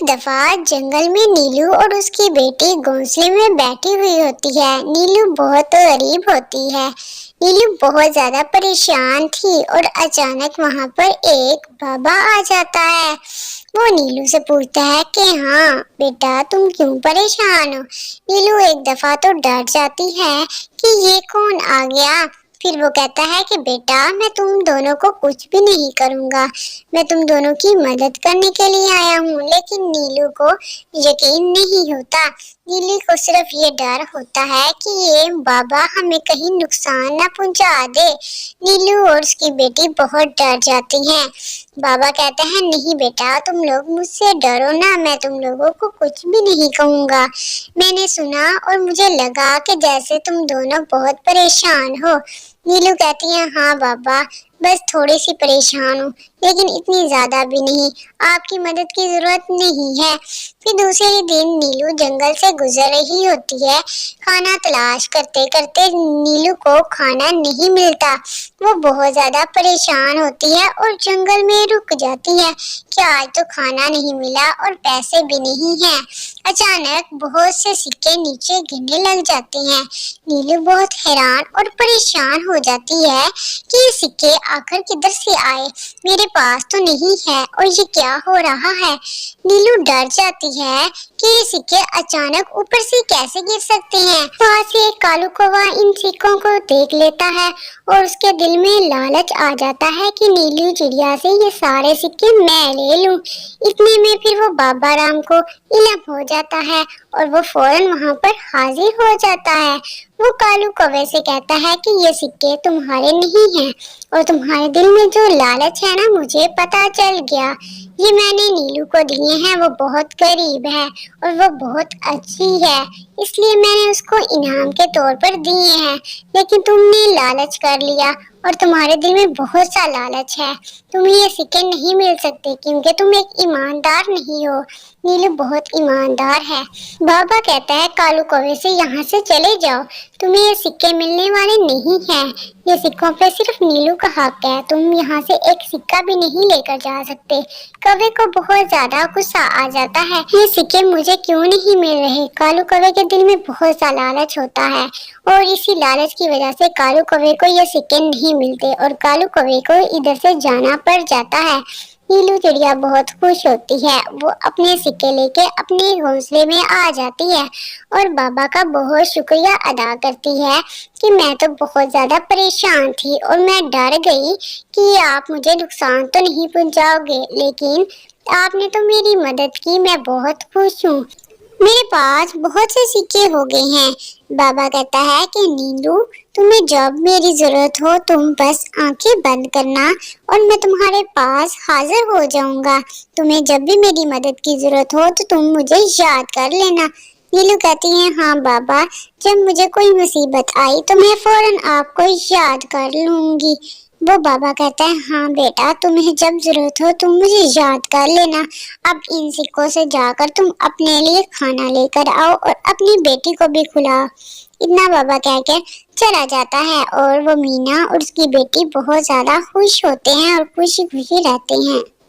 ایک دفعہ جنگل میں نیلو اور اس کی بیٹی گھونسلے میں بیٹھی ہوئی ہوتی ہے۔ نیلو بہت غریب ہوتی ہے۔ نیلو بہت زیادہ پریشان تھی اور اچانک وہاں پر ایک بابا آ جاتا ہے۔ وہ نیلو سے پوچھتا ہے کہ ہاں بیٹا تم کیوں پریشان ہو؟ نیلو ایک دفعہ تو ڈر جاتی ہے کہ یہ کون آ گیا۔ پھر وہ کہتا ہے کہ بیٹا میں تم دونوں کو کچھ بھی نہیں کروں گا، میں تم دونوں کی مدد کرنے کے لیے آیا ہوں۔ لیکن نیلو کو یقین نہیں ہوتا۔ نیلو کو صرف یہ ڈر ہوتا ہے کہ یہ بابا ہمیں کہیں نقصان نہ پہنچا دے۔ نیلو اور اس کی بیٹی بہت ڈر جاتی ہیں۔ بابا کہتے ہیں نہیں بیٹا تم لوگ مجھ سے ڈرو نہ، میں تم لوگوں کو کچھ بھی نہیں کہوں گا۔ میں نے سنا اور مجھے لگا کہ جیسے تم دونوں بہت پریشان ہو۔ نیلو کہتی ہے ہاں بابا بس تھوڑی سی پریشان ہوں، لیکن اتنی زیادہ بھی نہیں، آپ کی مدد کی ضرورت نہیں ہے۔ پھر دوسرے دن نیلو جنگل سے گزر رہی ہوتی ہے۔ کھانا تلاش کرتے کرتے نیلو کو کھانا نہیں ملتا۔ وہ بہت زیادہ پریشان ہوتی ہے اور جنگل میں رک جاتی ہے کہ آج تو کھانا نہیں ملا اور پیسے بھی نہیں ہیں۔ اچانک بہت سے سکے نیچے گرنے لگ جاتے ہیں۔ نیلو بہت حیران اور پریشان ہو جاتی ہے کہ یہ سکے آخر کدھر سے آئے، میرے پاس تو نہیں ہے اور یہ کیا ہو رہا ہے۔ نیلو ڈر جاتی ہے کہ یہ سکے اچانک اوپر سے کیسے گر سکتے ہیں۔ وہاں سے ایک کالو کوا ان سکوں کو دیکھ لیتا ہے اور اس کے دل میں لالچ آ جاتا ہے کہ نیلو چڑیا سے یہ سارے سکے میں لے لوں۔ اتنے میں پھر وہ بابا رام کو علم ہو جاتا ہے اور وہ فوراً وہاں پر حاضر ہو جاتا ہے۔ وہ کالو کوے سے کہتا ہے کہ یہ سکے تمہارے نہیں ہیں اور تمہارے دل میں جو لالچ ہے نا مجھے پتا چل گیا، یہ میں نے نیلو کو دیے ہیں، وہ بہت غریب ہے اور وہ بہت اچھی ہے، اس لیے میں نے اس کو انعام کے طور پر دیے ہیں، لیکن تم نے لالچ کر لیا اور تمہارے دل میں بہت سا لالچ ہے، تمہیں یہ سکے نہیں مل سکتے کیونکہ تم ایک ایماندار نہیں ہو۔ نیلو بہت ایماندار ہے۔ بابا کہتا ہے کالو کوے سے یہاں سے چلے جاؤ، تمہیں یہ سکے ملنے والے نہیں ہیں، یہ سکوں پہ صرف نیلو کا حق ہے، تم یہاں سے ایک سکہ بھی نہیں لے کر جا سکتے۔ کوے کو بہت زیادہ غصہ آ جاتا ہے، یہ سکے مجھے کیوں نہیں مل رہے۔ کالو کوے کے دل میں بہت سا لالچ ہوتا ہے اور اسی لالچ کی وجہ سے کالو کوے کو یہ سکے نہیں ملتے اور کالو کوے کو ادھر سے جانا پڑ جاتا ہے۔ نیلو چڑیا بہت خوش ہوتی ہے، وہ اپنے سکے لے کے اپنے گھونسلے میں آ جاتی ہے اور بابا کا بہت شکریہ ادا کرتی ہے کہ میں تو بہت زیادہ پریشان تھی اور میں ڈر گئی کہ آپ مجھے نقصان تو نہیں پہنچاؤ گے، لیکن آپ نے تو میری مدد کی، میں بہت خوش ہوں، میرے پاس بہت سے سکے ہو گئے ہیں۔ بابا کہتا ہے کہ نیلو تمہیں جب میری ضرورت ہو تم بس آنکھیں بند کرنا اور میں تمہارے پاس حاضر ہو جاؤں گا، تمہیں جب بھی میری مدد کی ضرورت ہو تو تم مجھے یاد کر لینا۔ نیلو کہتی ہے ہاں بابا جب مجھے کوئی مصیبت آئی تو میں فوراً آپ کو یاد کر لوں گی۔ وہ بابا کہتا ہے ہاں بیٹا تمہیں جب ضرورت ہو تم مجھے یاد کر لینا، اب ان سکوں سے جا کر تم اپنے لیے کھانا لے کر آؤ اور اپنی بیٹی کو بھی کھلاؤ۔ اتنا بابا کہہ کے چلا جاتا ہے اور وہ مینا اور اس کی بیٹی بہت زیادہ خوش ہوتے ہیں اور خوشی خوشی رہتے ہیں۔